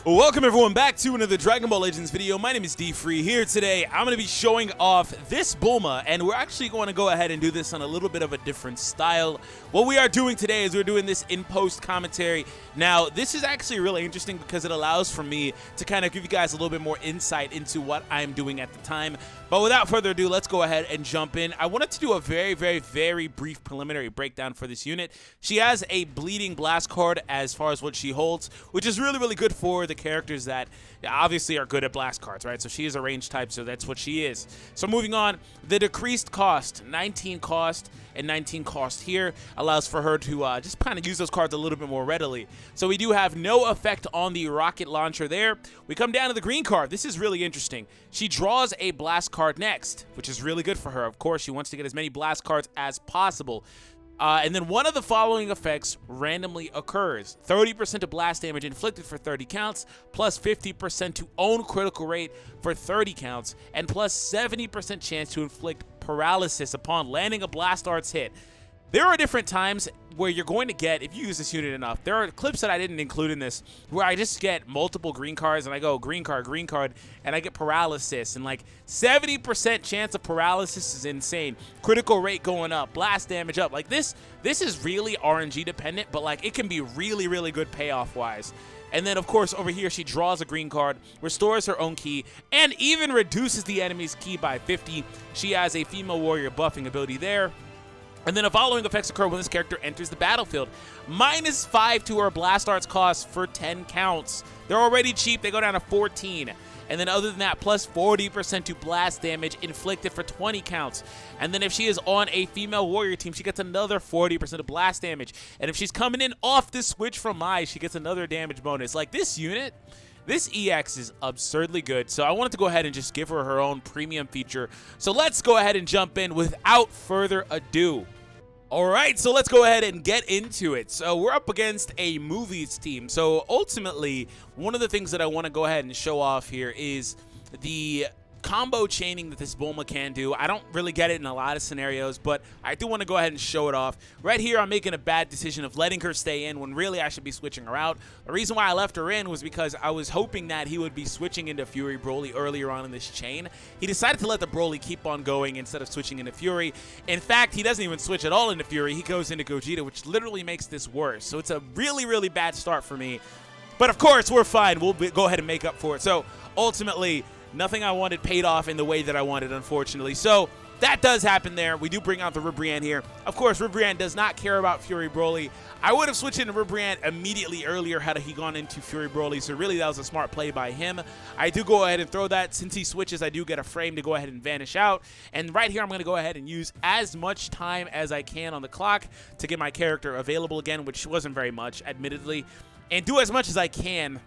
Welcome everyone back to another Dragon Ball Legends video. My name is DFree. Here today, I'm going to be showing off this Bulma, and we're actually going to go ahead and do this on a little bit of a different style. What we are doing today is we're doing this in-post commentary. Now, this is actually really interesting because it allows for me to kind of give you guys a little bit more insight into what I'm doing at the time. But without further ado, let's go ahead and jump in. I wanted to do a very brief preliminary breakdown for this unit. She has a bleeding blast card as far as what she holds, which is really good for the characters that obviously are good at blast cards, right? So she is a range type, so that's what she is. So moving on, the decreased cost, 19 cost and 19 cost here, allows for her to just kind of use those cards a little bit more readily. So we do have no effect on the rocket launcher there. We come down to the green card. This is really interesting. She draws a blast card next, which is really good for her. Of course, she wants to get as many blast cards as possible. And then one of the following effects randomly occurs. 30% of blast damage inflicted for 30 counts, plus 50% to own critical rate for 30 counts, and plus 70% chance to inflict paralysis upon landing a blast arts hit. There are different times where you're going to get, if you use this unit enough, there are clips that I didn't include in this where I just get multiple green cards and I go green card, and I get paralysis. And like 70% chance of paralysis is insane. Critical rate going up, blast damage up. Like this is really RNG dependent, but like it can be really good payoff wise. And then, of course, over here, she draws a green card, restores her own ki, and even reduces the enemy's ki by 50. She has a female warrior buffing ability there. And then the following effects occur when this character enters the battlefield. -5 to her blast arts cost for 10 counts. They're already cheap. They go down to 14. And then other than that, plus 40% to blast damage inflicted for 20 counts. And then if she is on a female warrior team, she gets another 40% of blast damage. And if she's coming in off the switch from Mai, she gets another damage bonus. Like this unit, this EX is absurdly good, so I wanted to go ahead and just give her her own premium feature. So let's go ahead and jump in without further ado. Alright, so let's go ahead and get into it. So we're up against a movies team. So ultimately, one of the things that I want to go ahead and show off here is the combo chaining that this Bulma can do. I don't really get it in a lot of scenarios, but I do want to go ahead and show it off. Right here, I'm making a bad decision of letting her stay in when really I should be switching her out. The reason why I left her in was because I was hoping that he would be switching into Fury Broly earlier on in this chain. He decided to let the Broly keep on going instead of switching into Fury. In fact, he doesn't even switch at all into Fury. He goes into Gogeta, which literally makes this worse. So it's a really bad start for me. But of course, we're fine. We'll go ahead and make up for it. So ultimately, nothing I wanted paid off in the way that I wanted, unfortunately. So that does happen there. We do bring out the Ribrianne here. Of course, Ribrianne does not care about Fury Broly. I would have switched into Ribrianne immediately earlier had he gone into Fury Broly, so really that was a smart play by him. I do go ahead and throw that. Since he switches, I do get a frame to go ahead and vanish out. And right here, I'm going to go ahead and use as much time as I can on the clock to get my character available again, which wasn't very much, admittedly, and do as much as I can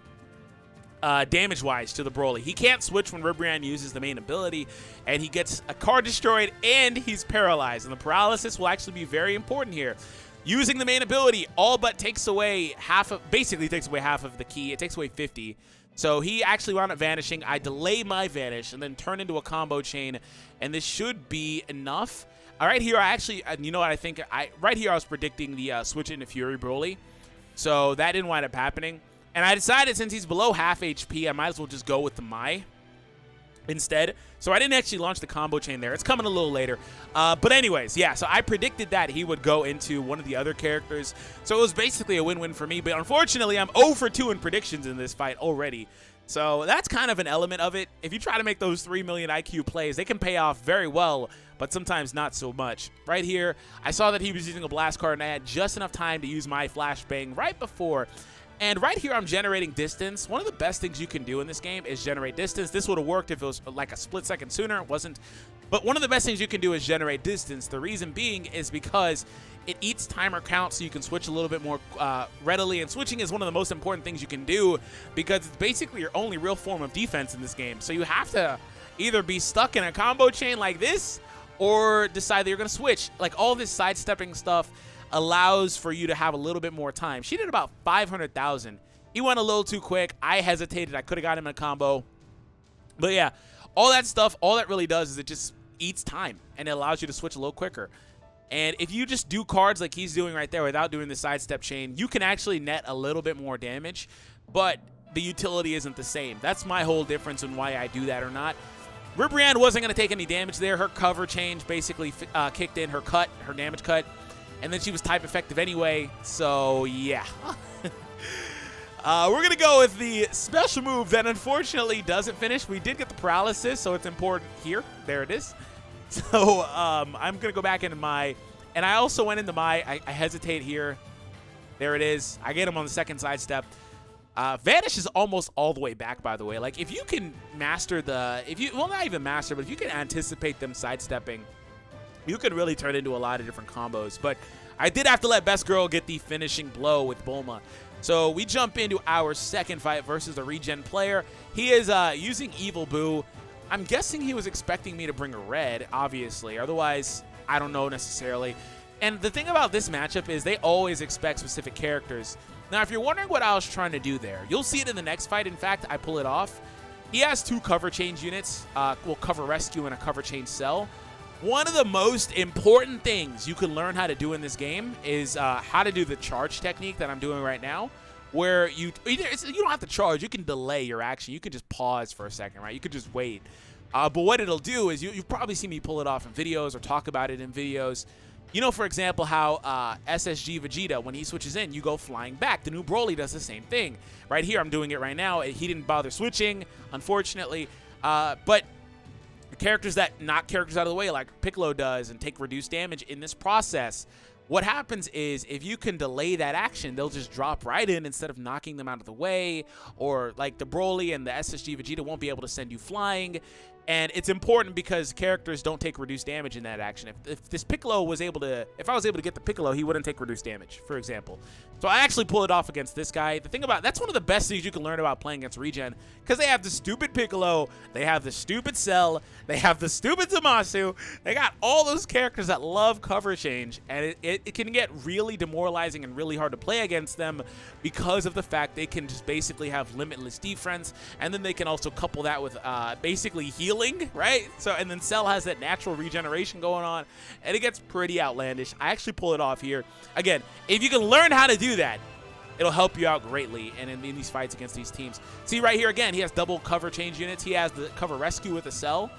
damage-wise to the Broly. He can't switch when Ribrianne uses the main ability, and he gets a card destroyed, and he's paralyzed. And the paralysis will actually be very important here. Using the main ability all but takes away basically takes away half of the ki. It takes away 50. So he actually wound up vanishing. I delay my vanish and then turn into a combo chain, and this should be enough. Right here, I actually, you know what I think? Right here, I was predicting the switch into Fury Broly, so that didn't wind up happening. And I decided since he's below half HP, I might as well just go with the Mai instead. So I didn't actually launch the combo chain there. It's coming a little later. But anyways, yeah, so I predicted that he would go into one of the other characters. So it was basically a win-win for me. But unfortunately, I'm 0 for 2 in predictions in this fight already. So that's kind of an element of it. If you try to make those 3 million IQ plays, they can pay off very well, but sometimes not so much. Right here, I saw that he was using a blast card, and I had just enough time to use my flashbang right before. And right here, I'm generating distance. One of the best things you can do in this game is generate distance. This would have worked if it was like a split second sooner. It wasn't. But one of the best things you can do is generate distance. The reason being is because it eats timer count, so you can switch a little bit more readily. And switching is one of the most important things you can do because it's basically your only real form of defense in this game. So you have to either be stuck in a combo chain like this or decide that you're going to switch. Like all this sidestepping stuff allows for you to have a little bit more time. She did about 500,000. He went a little too quick. I hesitated. I could have got him in a combo. But yeah, all that stuff, all that really does is it just eats time, and it allows you to switch a little quicker. And if you just do cards like he's doing right there without doing the sidestep chain, you can actually net a little bit more damage. But the utility isn't the same. That's my whole difference in why I do that or not. Ribrianne wasn't going to take any damage there. Her cover change basically kicked in her damage cut, and then she was type effective anyway, so yeah. We're going to go with the special move that unfortunately doesn't finish. We did get the paralysis, so it's important here. There it is. So I'm going to go back into my, and I also went into my, I hesitate here. There it is. I get him on the second sidestep. Vanish is almost all the way back, by the way. Like, if you can master well, not even master, but if you can anticipate them sidestepping, you can really turn into a lot of different combos. But I did have to let Best Girl get the finishing blow with Bulma. So we jump into our second fight versus a regen player. He is using Evil Boo. I'm guessing he was expecting me to bring a red, obviously. Otherwise, I don't know necessarily. And the thing about this matchup is they always expect specific characters. Now, if you're wondering what I was trying to do there, you'll see it in the next fight. In fact, I pull it off. He has 2 cover change units, cover rescue and a cover change cell. One of the most important things you can learn how to do in this game is how to do the charge technique that I'm doing right now, where you don't have to charge. You can delay your action. You can just pause for a second, right? You could just wait. But what it'll do is you've probably seen me pull it off in videos or talk about it in videos. You know, for example, how SSG Vegeta, when he switches in, you go flying back. The new Broly does the same thing. Right here, I'm doing it right now. He didn't bother switching, unfortunately. But characters that knock characters out of the way, like Piccolo does, and take reduced damage in this process, what happens is if you can delay that action, they'll just drop right in instead of knocking them out of the way. Or like the Broly and the SSG Vegeta won't be able to send you flying. And it's important because characters don't take reduced damage in that action. If this Piccolo was able to, if I was able to get the Piccolo, he wouldn't take reduced damage, for example. So I actually pull it off against this guy. The thing about, that's one of the best things you can learn about playing against Regen, because they have the stupid Piccolo, they have the stupid Cell, they have the stupid Zamasu, they got all those characters that love cover change, and it can get really demoralizing and really hard to play against them because of the fact they can just basically have limitless defense, and then they can also couple that with basically healing, right? So, and then Cell has that natural regeneration going on, and it gets pretty outlandish. I actually pull it off here. Again, if you can learn how to do that, it'll help you out greatly and in these fights against these teams. See right here again, he has double cover change units. He has the cover rescue with a Cell.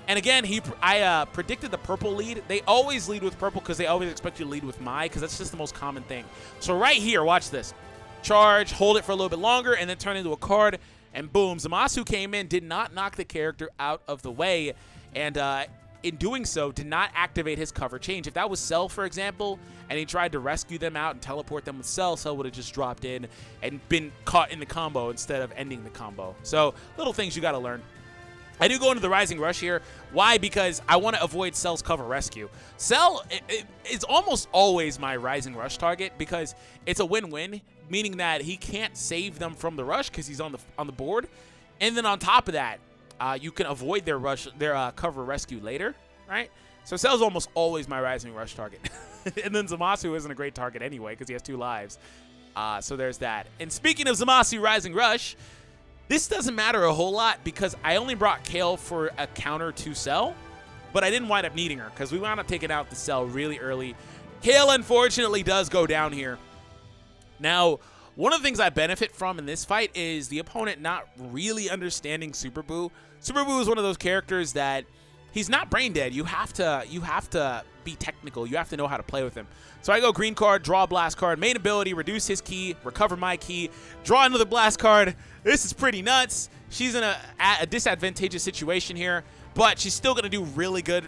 And again, I predicted the purple lead. They always lead with purple because they always expect you to lead with Mai, because that's just the most common thing. So right here, watch this. Charge, hold it for a little bit longer, and then turn into a card. And boom, Zamasu came in, did not knock the character out of the way, and in doing so, did not activate his cover change. If that was Cell, for example, and he tried to rescue them out and teleport them with Cell, Cell would have just dropped in and been caught in the combo instead of ending the combo. So, little things you got to learn. I do go into the Rising Rush here. Why? Because I want to avoid Cell's cover rescue. Cell is almost always my Rising Rush target because it's a win-win, meaning that he can't save them from the rush because he's on the board. And then on top of that, you can avoid their cover rescue later, right? So Cell's almost always my Rising Rush target. And then Zamasu isn't a great target anyway because he has 2 lives. So there's that. And speaking of Zamasu Rising Rush, this doesn't matter a whole lot because I only brought Kale for a counter to Cell, but I didn't wind up needing her because we wound up taking out the Cell really early. Kale, unfortunately, does go down here. Now, one of the things I benefit from in this fight is the opponent not really understanding Super Boo. Super Boo is one of those characters that he's not brain dead. You have to be technical. You have to know how to play with him. So I go green card, draw a blast card, main ability, reduce his ki, recover my ki, draw another blast card. This is pretty nuts. She's in a disadvantageous situation here, but she's still going to do really good,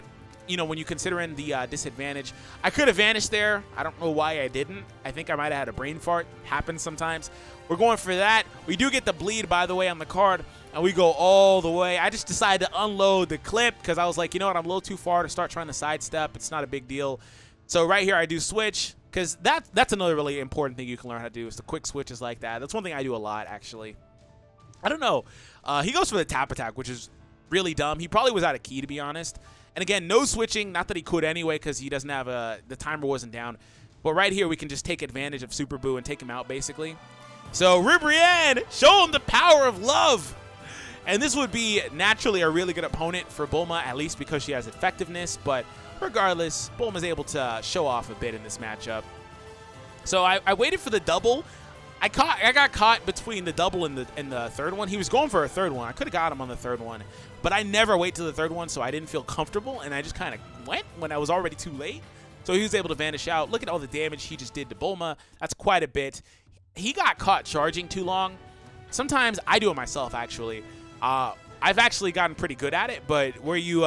you know, when you consider in the disadvantage. I could have vanished there. I don't know why I didn't. I think I might have had a brain fart. Happens sometimes. We're going for that. We do get the bleed, by the way, on the card, and we go all the way. I just decided to unload the clip because I was like, you know what, I'm a little too far to start trying to sidestep. It's not a big deal. So right here, I do switch because that's another really important thing you can learn how to do is the quick switches like that. That's one thing I do a lot, actually. I don't know. He goes for the tap attack, which is really dumb. He probably was out of key, to be honest. And again, no switching. Not that he could anyway because he doesn't have the timer wasn't down. But right here, we can just take advantage of Super Boo and take him out, basically. So Ribrianne, show him the power of love. And this would be naturally a really good opponent for Bulma, at least because she has effectiveness. But regardless, Bulma's able to show off a bit in this matchup. So I waited for the double. I got caught between the double and the third one. He was going for a third one. I could have got him on the third one, but I never wait till the third one, so I didn't feel comfortable, and I just kind of went when I was already too late. So he was able to vanish out. Look at all the damage he just did to Bulma. That's quite a bit. He got caught charging too long. Sometimes I do it myself, actually. I've actually gotten pretty good at it, but where you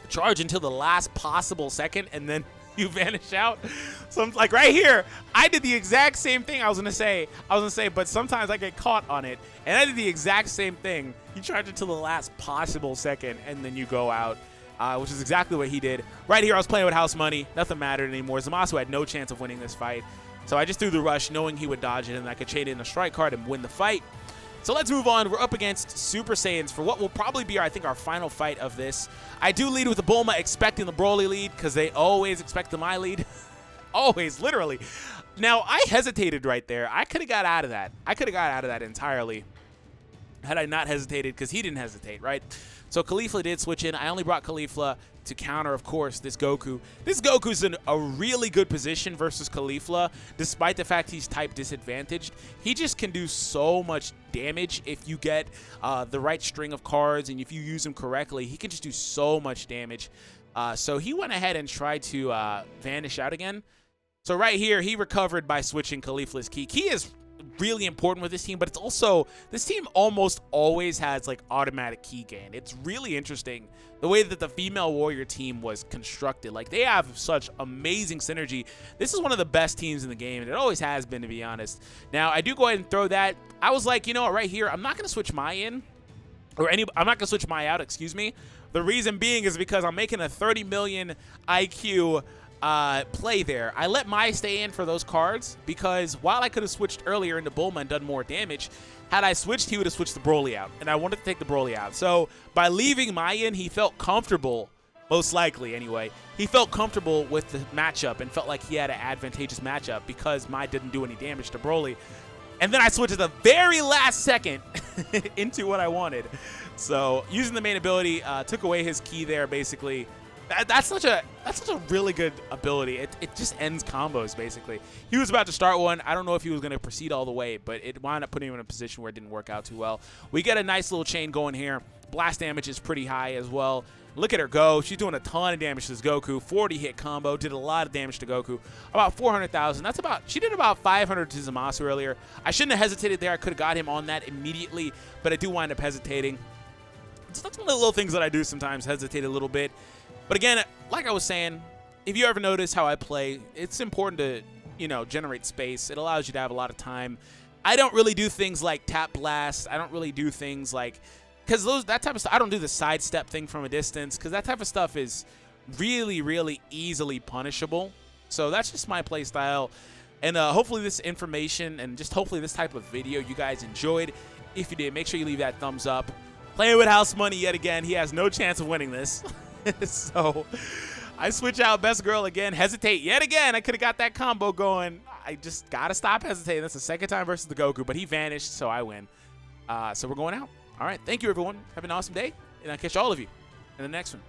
charge until the last possible second and then you vanish out. So like right here, I did the exact same thing. I was gonna say, but sometimes I get caught on it, and I did the exact same thing. You charge until the last possible second, and then you go out, which is exactly what he did. Right here, I was playing with house money. Nothing mattered anymore. Zamasu had no chance of winning this fight, so I just threw the rush, knowing he would dodge it, and I could trade in a strike card and win the fight. So let's move on. We're up against Super Saiyans for what will probably be, I think, our final fight of this. I do lead with the Bulma, expecting the Broly lead, because they always expect my lead. Always, literally. Now, I hesitated right there. I could have got out of that. I could have got out of that entirely had I not hesitated, because he didn't hesitate, right? So Caulifla did switch in. I only brought Caulifla to counter, of course, this Goku. This Goku's in a really good position versus Caulifla, despite the fact he's type disadvantaged. He just can do so much damage if you get the right string of cards, and if you use him correctly, he can just do so much damage. So he went ahead and tried to vanish out again. So right here, he recovered by switching Caulifla's ki. Ki is really important with this team, but it's also, this team almost always has like automatic ki gain. It's really interesting the way that the female warrior team was constructed. Like, they have such amazing synergy. This is one of the best teams in the game, and it always has been, to be honest. Now, I do go ahead and throw that. I was like, you know what, right here, I'm not going to switch Mai in, I'm not going to switch Mai out, excuse me. The reason being is because I'm making a 30 million IQ play there. I let Mai stay in for those cards because while I could have switched earlier into Bulma and done more damage, had I switched, he would have switched the Broly out, and I wanted to take the Broly out. So by leaving Mai in, he felt comfortable, most likely anyway. He felt comfortable with the matchup and felt like he had an advantageous matchup because Mai didn't do any damage to Broly. And then I switched at the very last second into what I wanted. So using the main ability, took away his ki there, basically. That's such a really good ability. It just ends combos, basically. He was about to start one. I don't know if he was going to proceed all the way, but it wound up putting him in a position where it didn't work out too well. We get a nice little chain going here. Blast damage is pretty high as well. Look at her go. She's doing a ton of damage to this Goku. 40 hit combo. Did a lot of damage to Goku. About 400,000. That's about, she did about 500 to Zamasu earlier. I shouldn't have hesitated there. I could have got him on that immediately, but I do wind up hesitating. So that's one of the little things that I do sometimes, hesitate a little bit. But again, like I was saying, if you ever notice how I play, it's important to, you know, generate space. It allows you to have a lot of time. I don't really do things like tap blast. I don't really do things like, because that type of stuff, I don't do the sidestep thing from a distance, because that type of stuff is really, really easily punishable. So that's just my play style. And hopefully this information and just hopefully this type of video you guys enjoyed. If you did, make sure you leave that thumbs up. Playing with house money yet again. He has no chance of winning this. So I switch out best girl again. Hesitate yet again. I could have got that combo going. I just got to stop hesitating. That's the second time versus the Goku, but he vanished, so I win. So we're going out. All right. Thank you, everyone. Have an awesome day, and I'll catch all of you in the next one.